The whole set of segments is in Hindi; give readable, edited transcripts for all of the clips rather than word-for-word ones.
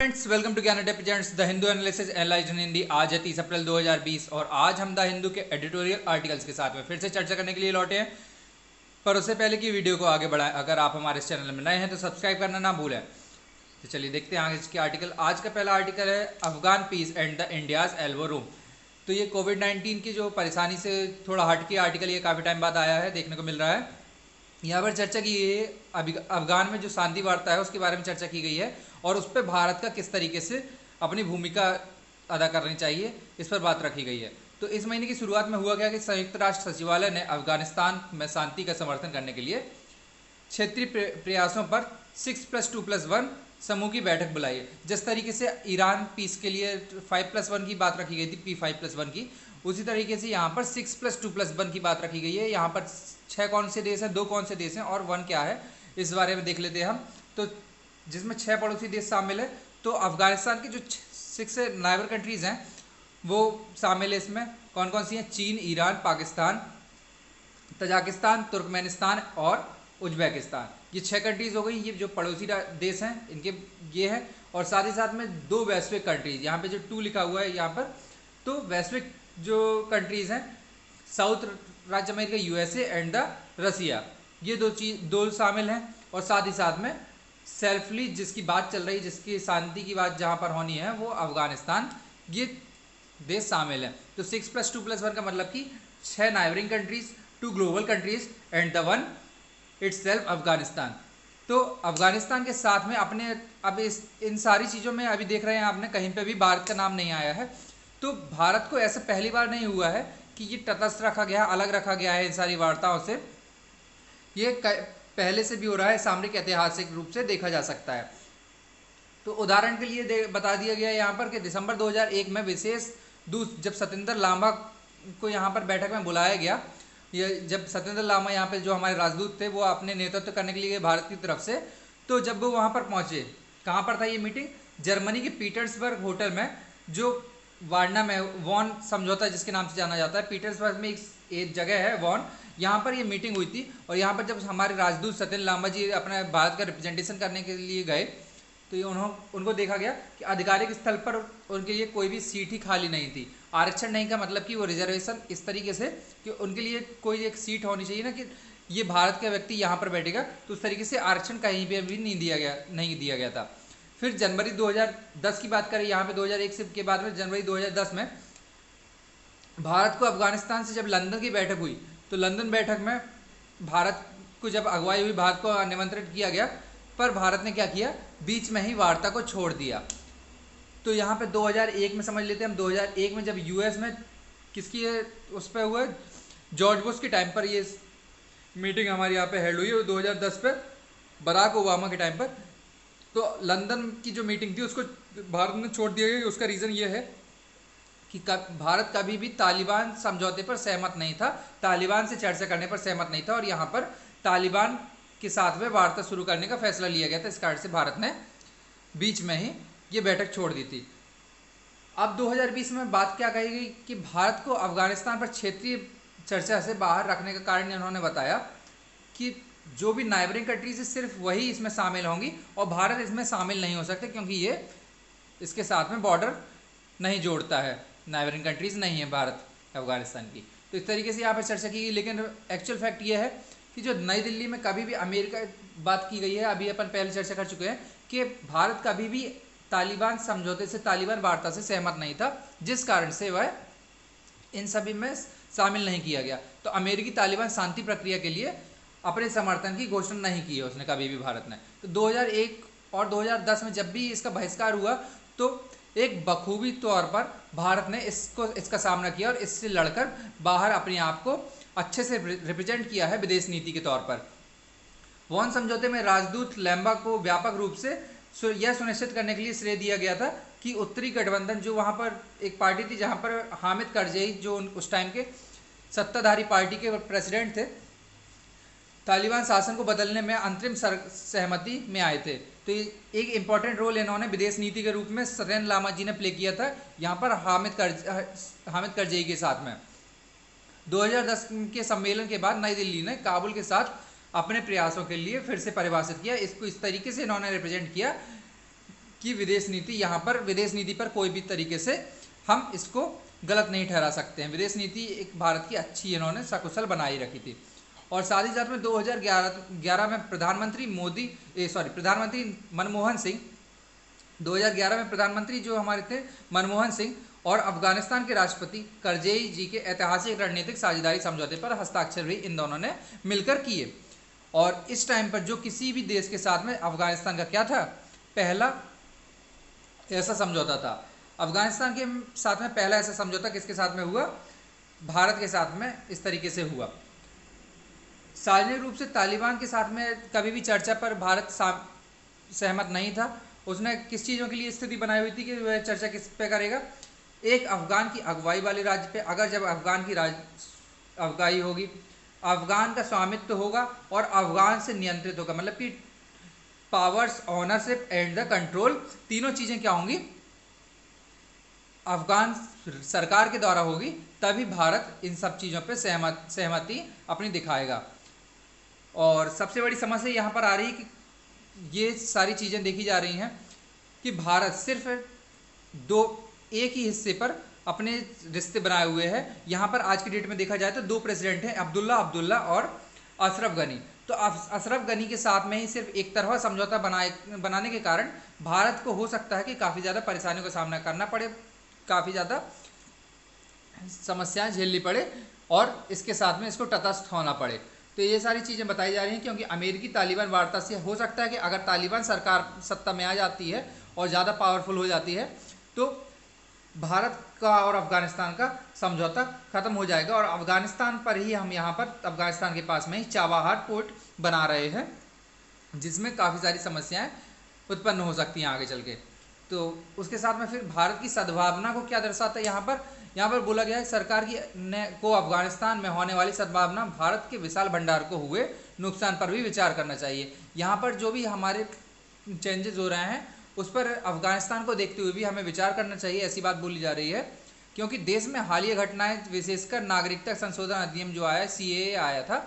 Friends, welcome to Gyan Adda presents the Hindu analysis analysed in Hindi. आज है 30 अप्रैल 2020 और आज हम द हिंदू के एडिटोरियल आर्टिकल्स के साथ में फिर से चर्चा करने के लिए लौटे हैं। पर उससे पहले कि वीडियो को आगे बढ़ाएं, अगर आप हमारे इस चैनल में नए हैं तो सब्सक्राइब करना ना भूलें। तो चलिए देखते हैं आगे इसके आर्टिकल। आज का पहला आर्टिकल है Afghan peace and the India's elbow room. तो ये कोविड-19 की जो परेशानी से थोड़ा हट के आर्टिकल ये काफ़ी टाइम बाद आया है, देखने को मिल रहा है। यहाँ पर चर्चा की गई है अभी अफगान में जो शांति वार्ता है उसके बारे में चर्चा की गई है और उस पर भारत का किस तरीके से अपनी भूमिका अदा करनी चाहिए इस पर बात रखी गई है। तो इस महीने की शुरुआत में हुआ क्या कि संयुक्त राष्ट्र सचिवालय ने अफगानिस्तान में शांति का समर्थन करने के लिए क्षेत्रीय प्रयासों पर 6+2+1 समूह की बैठक बुलाई है। जिस तरीके से ईरान पीस के लिए 5+1 की बात रखी गई थी, P5+1 की, उसी तरीके से यहाँ पर 6+2+1 की बात रखी गई है। यहाँ पर 6 कौन से देश हैं, 2 कौन से देश हैं और 1 क्या है, इस बारे में देख लेते हैं हम। तो जिसमें 6 पड़ोसी देश शामिल है। तो अफगानिस्तान की जो 6 नाइबर कंट्रीज़ हैं वो शामिल है। इसमें कौन कौन सी हैं? चीन, ईरान, पाकिस्तान, तजाकिस्तान, तुर्कमेनिस्तान और उज्बेकिस्तान। ये 6 कंट्रीज़ हो गई, ये जो पड़ोसी देश हैं इनके ये है। और साथ ही साथ में 2 वैश्विक कंट्रीज़, यहाँ पे जो 2 लिखा हुआ है यहाँ पर, तो वैश्विक जो कंट्रीज़ हैं साउथ राज्य America, USA and the Russia, ये 2 शामिल हैं। और साथ ही साथ में सेल्फली जिसकी बात चल रही, जिसकी शांति की बात जहाँ पर होनी है, वो अफगानिस्तान, ये देश शामिल है। तो 6+2+1 का मतलब कि 6 neighbouring countries, 2 global countries and the 1 itself Afghanistan. तो अफगानिस्तान के साथ में अपने अब इन सारी चीज़ों में अभी देख रहे हैं आपने, कहीं पे भी भारत का नाम नहीं आया है। तो भारत को ऐसा पहली बार नहीं हुआ है कि ये तटस्थ रखा गया, अलग रखा गया है इन सारी वार्ताओं से। ये पहले से भी हो रहा है, सामरिक ऐतिहासिक रूप से देखा जा सकता है। तो उदाहरण के लिए बता दिया गया है यहाँ पर कि दिसंबर 2001 में विशेष दूत जब सत्येंद्र लांबा को यहाँ पर बैठक में बुलाया गया, ये जब सत्येंद्र लांबा यहाँ पे जो हमारे राजदूत थे वो अपने नेतृत्व करने के लिए भारत की तरफ से, तो जब वो वहाँ पर पहुँचे, कहाँ पर था ये मीटिंग? जर्मनी के पीटर्सबर्ग होटल में, जो वार्ना में वॉन समझौता जिसके नाम से जाना जाता है। पीटर्सबर्ग में एक जगह है वॉन, यहाँ पर ये मीटिंग हुई थी। और यहाँ पर जब हमारे राजदूत सत्येंद्र लांबा जी अपने भारत का रिप्रेजेंटेशन करने के लिए गए, तो ये उनको देखा गया कि आधिकारिक स्थल पर उनके लिए कोई भी सीट ही खाली नहीं थी। आरक्षण नहीं का मतलब कि वो रिजर्वेशन इस तरीके से कि उनके लिए कोई एक सीट होनी चाहिए ना, कि ये भारत का व्यक्ति यहाँ पर बैठेगा, तो उस तरीके से आरक्षण कहीं पर भी नहीं दिया गया था। फिर जनवरी 2010 की बात करें, यहाँ पे 2001 से के बाद में जनवरी 2010 में भारत को अफगानिस्तान से जब लंदन की बैठक हुई, तो लंदन बैठक में भारत को जब अगुवाई हुई, भारत को निमंत्रित किया गया, पर भारत ने क्या किया? बीच में ही वार्ता को छोड़ दिया। तो यहाँ पे 2001 में समझ लेते हैं हम, 2001 में जब यूएस में किसकी उस पर हुआ, जॉर्ज बुश के टाइम पर ये मीटिंग हमारे यहाँ पे हेल्ड हुई, और 2010 पे बराक ओबामा के टाइम पर। तो लंदन की जो मीटिंग थी उसको भारत ने छोड़ दिया गया। उसका रीज़न ये है कि भारत कभी भी तालिबान समझौते पर सहमत नहीं था, तालिबान से चर्चा करने पर सहमत नहीं था, और यहाँ पर तालिबान के साथ में वार्ता शुरू करने का फैसला लिया गया था। इस कारण से भारत ने बीच में ही ये बैठक छोड़ दी थी। अब 2020 में बात क्या कही गई कि भारत को अफगानिस्तान पर क्षेत्रीय चर्चा से बाहर रखने का कारण इन्होंने बताया कि जो भी नाइबरिंग कंट्रीज सिर्फ वही इसमें शामिल होंगी और भारत इसमें शामिल नहीं हो सकते, क्योंकि ये इसके साथ में बॉर्डर नहीं जोड़ता है, नाइबरिंग कंट्रीज नहीं है भारत अफगानिस्तान की। तो इस तरीके से यहाँ पर चर्चा की गई। लेकिन एक्चुअल फैक्ट ये है कि जो नई दिल्ली में कभी भी अमेरिका बात की गई है, अभी अपन पहले चर्चा कर चुके हैं कि भारत कभी भी तालिबान समझौते से, तालिबान वार्ता से सहमत नहीं था, जिस कारण से वह इन सभी में शामिल नहीं किया गया। तो अमेरिकी तालिबान शांति प्रक्रिया के लिए अपने समर्थन की घोषणा नहीं की है उसने कभी भी, भारत ने। तो 2001 और 2010 में जब भी इसका बहिष्कार हुआ, तो एक बखूबी तौर पर भारत ने इसका सामना किया और इससे लड़कर बाहर अपने आप को अच्छे से रिप्रेजेंट किया है विदेश नीति के तौर पर। वॉन समझौते में राजदूत लैम्बा को व्यापक रूप से यह सुनिश्चित करने के लिए श्रेय दिया गया था कि उत्तरी गठबंधन, जो वहाँ पर एक पार्टी थी जहाँ पर हामिद करजई, जो उस टाइम के सत्ताधारी पार्टी के प्रेसिडेंट थे, तालिबान शासन को बदलने में अंतरिम सहमति में आए थे। तो एक इम्पॉर्टेंट रोल इन्होंने विदेश नीति के रूप में सत्येंद्र लांबा जी ने प्ले किया था यहाँ पर हामिद करजई के साथ में। 2010 के सम्मेलन के बाद नई दिल्ली ने काबुल के साथ अपने प्रयासों के लिए फिर से परिभाषित किया, इसको इस तरीके से इन्होंने रिप्रेजेंट किया कि विदेश नीति, यहाँ पर विदेश नीति पर कोई भी तरीके से हम इसको गलत नहीं ठहरा सकते हैं। विदेश नीति एक भारत की अच्छी इन्होंने सकुशल बनाई रखी थी। और साथ ही साथ में 2011 में प्रधानमंत्री मनमोहन सिंह, 2011 में प्रधानमंत्री जो हमारे थे मनमोहन सिंह और अफगानिस्तान के राष्ट्रपति करजई जी के ऐतिहासिक रणनीतिक साझेदारी समझौते पर हस्ताक्षर भी इन दोनों ने मिलकर किए। और इस टाइम पर जो किसी भी देश के साथ में अफगानिस्तान का क्या था, पहला ऐसा समझौता था। अफगानिस्तान के साथ में पहला ऐसा समझौता किसके साथ में हुआ, भारत के साथ में इस तरीके से हुआ। सार्वजनिक रूप से तालिबान के साथ में कभी भी चर्चा पर भारत सहमत नहीं था। उसने किस चीज़ों के लिए स्थिति बनाई हुई थी कि वह चर्चा किस पे करेगा, एक अफगान की अगुवाई वाले राज्य पे। अगर जब अफगान की अगुवाई होगी, अफगान का स्वामित्व होगा और अफगान से नियंत्रित होगा, मतलब कि powers, ownership and the control, तीनों चीज़ें क्या होंगी, अफगान सरकार के द्वारा होगी, तभी भारत इन सब चीज़ों पे सहमति अपनी दिखाएगा। और सबसे बड़ी समस्या यहाँ पर आ रही है कि ये सारी चीज़ें देखी जा रही हैं कि भारत सिर्फ एक ही हिस्से पर अपने रिश्ते बनाए हुए हैं। यहाँ पर आज की डेट में देखा जाए तो 2 प्रेसिडेंट हैं, अब्दुल्ला और अशरफ गनी। तो अशरफ गनी के साथ में ही सिर्फ एक तरफा समझौता बनाने के कारण भारत को हो सकता है कि काफ़ी ज़्यादा परेशानियों का सामना करना पड़े, काफ़ी ज़्यादा समस्याएं झेलनी पड़े और इसके साथ में इसको तटस्थ होना पड़े। तो ये सारी चीज़ें बताई जा रही हैं क्योंकि अमेरिकी तालिबान वार्ता से हो सकता है कि अगर तालिबान सरकार सत्ता में आ जाती है और ज़्यादा पावरफुल हो जाती है तो भारत का और अफगानिस्तान का समझौता ख़त्म हो जाएगा। और अफगानिस्तान पर ही हम यहाँ पर अफगानिस्तान के पास में ही चाबहार पोर्ट बना रहे हैं, जिसमें काफ़ी सारी समस्याएं उत्पन्न हो सकती हैं आगे चल के। तो उसके साथ में फिर भारत की सद्भावना को क्या दर्शाता है, यहाँ पर बोला गया है सरकार को अफगानिस्तान में होने वाली सद्भावना भारत के विशाल भंडार को हुए नुकसान पर भी विचार करना चाहिए। यहाँ पर जो भी हमारे चेंजेस हो रहे हैं उस पर अफगानिस्तान को देखते हुए भी हमें विचार करना चाहिए, ऐसी बात बोली जा रही है। क्योंकि देश में हालिया घटनाएं, विशेषकर नागरिकता संशोधन अधिनियम जो आया, CAA आया था,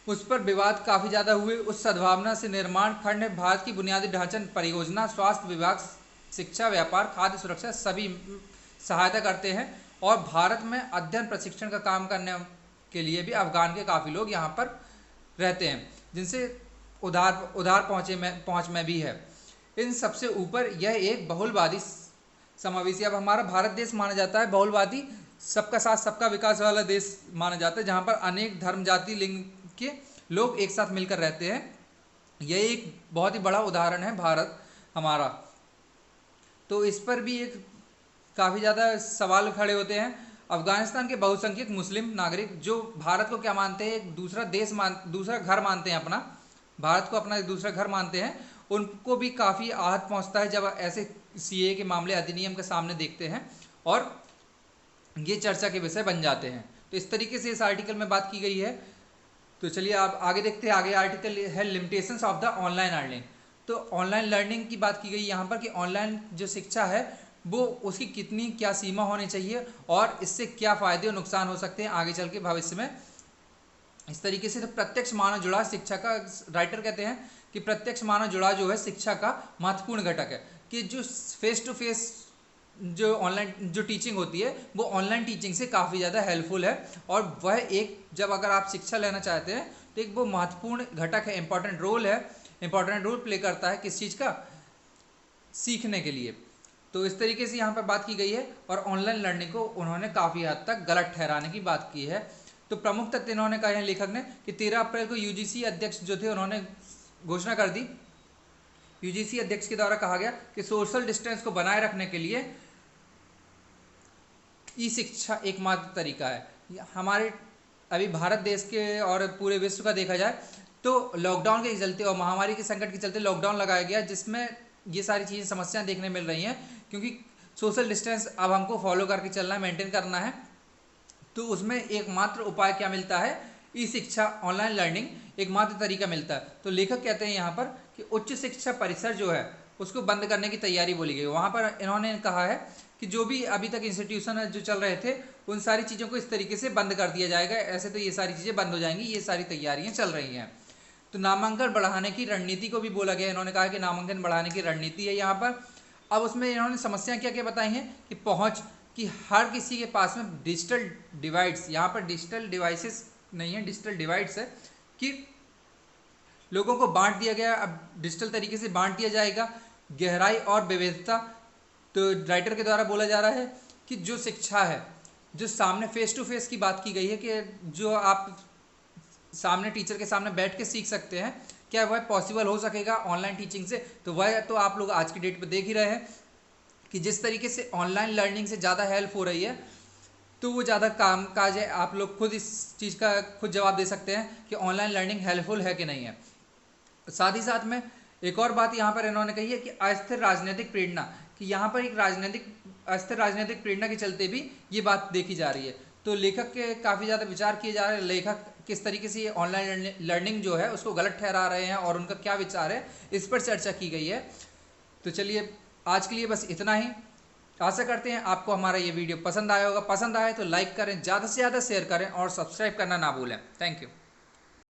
उस पर विवाद काफ़ी ज़्यादा हुए। उस सद्भावना से निर्माण खंड में भारत की बुनियादी ढांचा परियोजना, स्वास्थ्य विभाग, शिक्षा, व्यापार, खाद्य सुरक्षा सभी सहायता करते हैं। और भारत में अध्ययन प्रशिक्षण का काम करने के लिए भी अफगान के काफ़ी लोग यहाँ पर रहते हैं, जिनसे उधार पहुँच में भी है। इन सबसे ऊपर यह एक बहुलवादी समावेशी, अब हमारा भारत देश माना जाता है बहुलवादी, सबका साथ सबका विकास वाला देश माना जाता है, जहाँ पर अनेक धर्म, जाति, लिंग के लोग एक साथ मिलकर रहते हैं। यह एक बहुत ही बड़ा उदाहरण है भारत हमारा। तो इस पर भी एक काफ़ी ज़्यादा सवाल खड़े होते हैं। अफगानिस्तान के बहुसंख्यक मुस्लिम नागरिक जो भारत को क्या मानते हैं, एक दूसरा घर मानते हैं, अपना भारत को अपना एक दूसरा घर मानते हैं, उनको भी काफ़ी आहत पहुंचता है जब ऐसे CAA के मामले, अधिनियम के सामने देखते हैं और ये चर्चा के विषय बन जाते हैं। तो इस तरीके से इस आर्टिकल में बात की गई है। तो चलिए आप आगे देखते हैं। आगे आर्टिकल है limitations of the online earning. तो ऑनलाइन लर्निंग की बात की गई यहाँ पर कि ऑनलाइन जो शिक्षा है वो उसकी कितनी क्या सीमा होनी चाहिए और इससे क्या फ़ायदे और नुकसान हो सकते हैं आगे चल के भविष्य में। इस तरीके से तो प्रत्यक्ष मानव जुड़ाव शिक्षा का, राइटर कहते हैं कि प्रत्यक्ष मानव जुड़ाव जो है शिक्षा का महत्वपूर्ण घटक है। कि जो फेस टू फेस जो ऑनलाइन जो टीचिंग होती है वो ऑनलाइन टीचिंग से काफ़ी ज़्यादा हेल्पफुल है। और वह एक, जब अगर आप शिक्षा लेना चाहते हैं तो एक वो महत्वपूर्ण घटक है, इंपॉर्टेंट रोल प्ले करता है किस चीज़ का, सीखने के लिए। तो इस तरीके से यहाँ पर बात की गई है और ऑनलाइन लर्निंग को उन्होंने काफ़ी हद तक गलत ठहराने की बात की है। तो प्रमुख तथ्य इन्होंने कहा है लेखक ने कि 13 अप्रैल को UGC अध्यक्ष जो थे उन्होंने घोषणा कर दी। UGC अध्यक्ष के द्वारा कहा गया कि सोशल डिस्टेंस को बनाए रखने के लिए ई शिक्षा एकमात्र तरीका है। हमारे अभी भारत देश के और पूरे विश्व का देखा जाए तो लॉकडाउन के चलते और महामारी के संकट के चलते लॉकडाउन लगाया गया, जिसमें ये सारी चीज़ें समस्याएं देखने मिल रही हैं। क्योंकि सोशल डिस्टेंस अब हमको फॉलो करके चलना है, मेंटेन करना है। तो उसमें एकमात्र उपाय क्या मिलता है, ई शिक्षा, ऑनलाइन लर्निंग एकमात्र तरीका मिलता है। तो लेखक कहते हैं यहाँ पर कि उच्च शिक्षा परिसर जो है उसको बंद करने की तैयारी बोली गई। वहाँ पर इन्होंने कहा है कि जो भी अभी तक इंस्टीट्यूशन जो चल रहे थे उन सारी चीज़ों को इस तरीके से बंद कर दिया जाएगा, ऐसे तो ये सारी चीज़ें बंद हो जाएंगी, ये सारी तैयारियाँ चल रही हैं। तो नामांकन बढ़ाने की रणनीति को भी बोला गया। इन्होंने कहा कि नामांकन बढ़ाने की रणनीति है यहाँ पर। अब उसमें इन्होंने समस्याएं क्या क्या बताई हैं कि पहुँच, कि हर किसी के पास में डिजिटल डिवाइड्स, यहाँ पर डिजिटल डिवाइसेस नहीं है, डिजिटल डिवाइड्स है, कि लोगों को बांट दिया गया, अब डिजिटल तरीके से बांट दिया जाएगा। गहराई और विविधता, तो राइटर के द्वारा बोला जा रहा है कि जो शिक्षा है, जो सामने फेस टू फेस की बात की गई है कि जो आप सामने टीचर के सामने बैठ के सीख सकते हैं, क्या वह पॉसिबल हो सकेगा ऑनलाइन टीचिंग से? तो वह तो आप लोग आज की डेट पे देख ही रहे हैं कि जिस तरीके से ऑनलाइन लर्निंग से ज़्यादा हेल्प हो रही है, तो वो ज़्यादा काम काज है। आप लोग खुद इस चीज़ का खुद जवाब दे सकते हैं कि ऑनलाइन लर्निंग हेल्पफुल है कि नहीं है। साथ ही साथ में एक और बात यहाँ पर इन्होंने कही है कि अस्थिर राजनीतिक प्रेरणा, कि यहाँ पर एक अस्थिर राजनीतिक प्रेरणा के चलते भी ये बात देखी जा रही है। तो लेखक के काफ़ी ज़्यादा विचार किए जा रहे हैं, लेखक किस तरीके से ये ऑनलाइन लर्निंग जो है उसको गलत ठहरा रहे हैं और उनका क्या विचार है, इस पर चर्चा की गई है। तो चलिए आज के लिए बस इतना ही। आशा करते हैं आपको हमारा ये वीडियो पसंद आया होगा। पसंद आए तो लाइक करें, ज़्यादा से ज़्यादा शेयर करें और सब्सक्राइब करना ना भूलें। Thank you.